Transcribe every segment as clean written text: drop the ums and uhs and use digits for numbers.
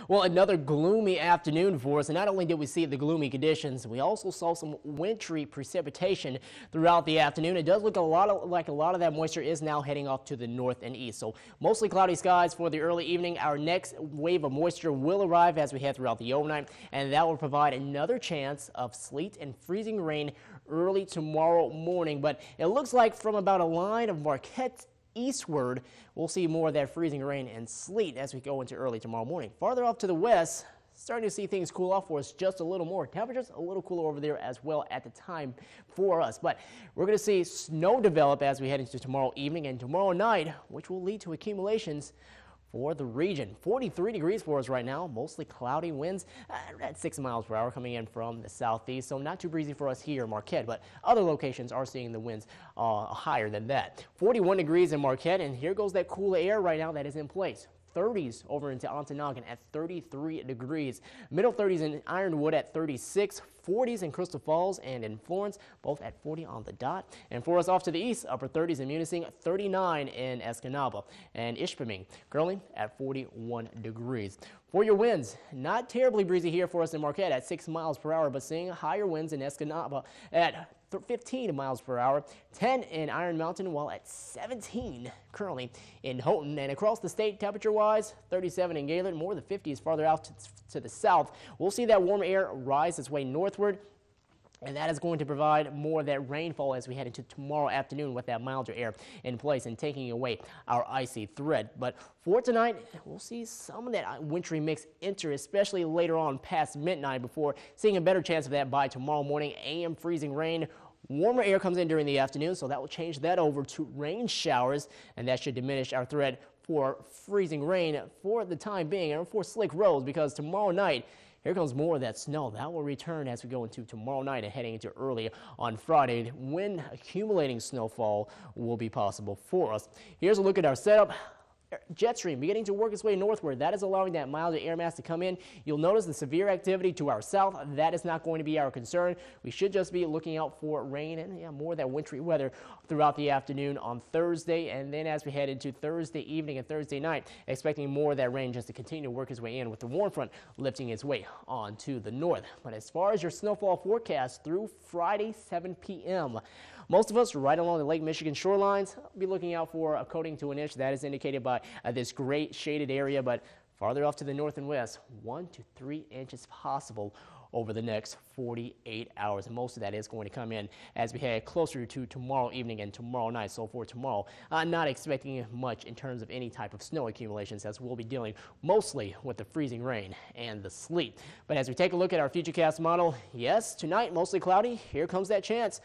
Well, another gloomy afternoon for us, and not only did we see the gloomy conditions, we also saw some wintry precipitation throughout the afternoon. It does look like a lot of that moisture is now heading off to the north and east. So mostly cloudy skies for the early evening. Our next wave of moisture will arrive as we head throughout the overnight, and that will provide another chance of sleet and freezing rain early tomorrow morning. But it looks like from about a line of Marquette eastward, we'll see more of that freezing rain and sleet as we go into early tomorrow morning. Farther off to the west, starting to see things cool off for us just a little more. Temperatures a little cooler over there as well at the time for us. But we're going to see snow develop as we head into tomorrow evening and tomorrow night, which will lead to accumulations for the region. 43 degrees for us right now, mostly cloudy winds at 6 miles per hour coming in from the southeast. So not too breezy for us here in Marquette, but other locations are seeing the winds higher than that. 41 degrees in Marquette, and here goes that cool air right now that is in place. 30s over into Ontonagon at 33 degrees. Middle 30s in Ironwood at 36. 40s in Crystal Falls and in Florence, both at 40 on the dot. And for us off to the east, upper 30s in Munising, 39 in Escanaba. And Ishpeming currently at 41 degrees. For your winds, not terribly breezy here for us in Marquette at 6 miles per hour, but seeing higher winds in Escanaba at 15 miles per hour, 10 in Iron Mountain, while at 17 currently in Houghton. And across the state, temperature-wise, 37 in Gaylord, more than 50s farther out to the south. We'll see that warm air rise its way northward, and that is going to provide more of that rainfall as we head into tomorrow afternoon with that milder air in place and taking away our icy threat. But for tonight, we'll see some of that wintry mix enter, especially later on past midnight, before seeing a better chance of that by tomorrow morning. AM freezing rain. Warmer air comes in during the afternoon, so that will change that over to rain showers, and that should diminish our threat for freezing rain for the time being and for slick roads, because tomorrow night, here comes more of that snow. That will return as we go into tomorrow night and heading into early on Friday, when accumulating snowfall will be possible for us. Here's a look at our setup. Jet stream beginning to work its way northward. That is allowing that milder air mass to come in. You'll notice the severe activity to our south. That is not going to be our concern. We should just be looking out for rain and more of that wintry weather throughout the afternoon on Thursday. And then as we head into Thursday evening and Thursday night, expecting more of that rain just to continue to work its way in, with the warm front lifting its way on to the north. But as far as your snowfall forecast through Friday 7 p.m., most of us right along the Lake Michigan shorelines be looking out for a coating to an inch. That is indicated by this great shaded area, but farther off to the north and west, 1 to 3 inches possible over the next 48 hours. And most of that is going to come in as we head closer to tomorrow evening and tomorrow night. So for tomorrow, not expecting much in terms of any type of snow accumulations, as we'll be dealing mostly with the freezing rain and the sleet. But as we take a look at our Futurecast model, yes, tonight mostly cloudy. Here comes that chance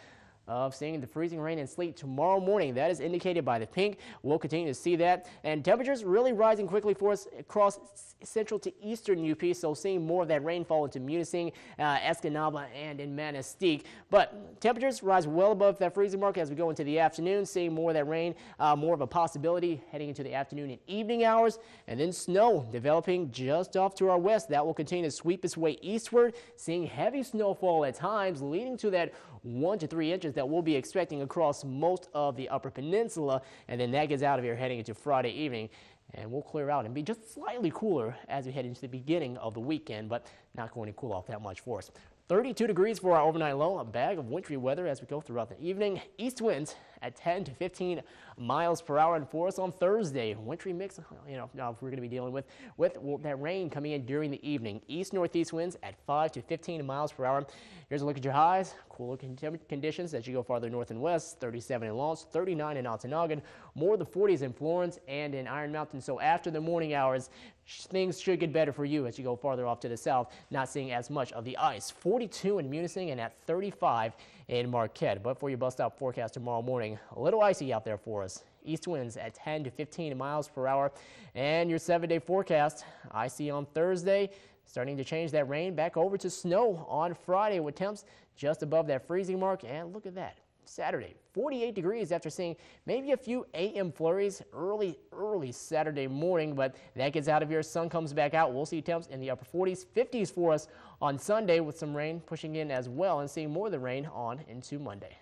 of seeing the freezing rain and sleet tomorrow morning. That is indicated by the pink. We'll continue to see that. And temperatures really rising quickly for us across central to eastern UP. So seeing more of that rainfall into Munising, Escanaba, and in Manistee. But temperatures rise well above that freezing mark as we go into the afternoon. Seeing more of that rain, more of a possibility heading into the afternoon and evening hours. And then snow developing just off to our west. That will continue to sweep its way eastward. Seeing heavy snowfall at times, leading to that 1 to 3 inches that we'll be expecting across most of the Upper Peninsula, and then that gets out of here heading into Friday evening, and we'll clear out and be just slightly cooler as we head into the beginning of the weekend, but not going to cool off that much for us. 32 degrees for our overnight low, a bag of wintry weather as we go throughout the evening. East winds at 10 to 15 miles per hour, and for us on Thursday, wintry mix, now we're going to be dealing with that rain coming in during the evening. East-northeast winds at 5 to 15 miles per hour. Here's a look at your highs. Cool conditions as you go farther north and west. 37 in Lawrence, 39 in Ontonagon, more than 40s in Florence and in Iron Mountain. So after the morning hours, things should get better for you as you go farther off to the south, not seeing as much of the ice. 42 in Munising and at 35 in Marquette. But for your bus stop forecast tomorrow morning, a little icy out there for us. East winds at 10 to 15 miles per hour. And your 7-day forecast, icy on Thursday, starting to change that rain back over to snow on Friday with temps just above that freezing mark. And look at that. Saturday, 48 degrees after seeing maybe a few AM flurries early Saturday morning, but that gets out of here. Sun comes back out. We'll see temps in the upper 40s, 50s for us on Sunday with some rain pushing in as well, and seeing more of the rain on into Monday.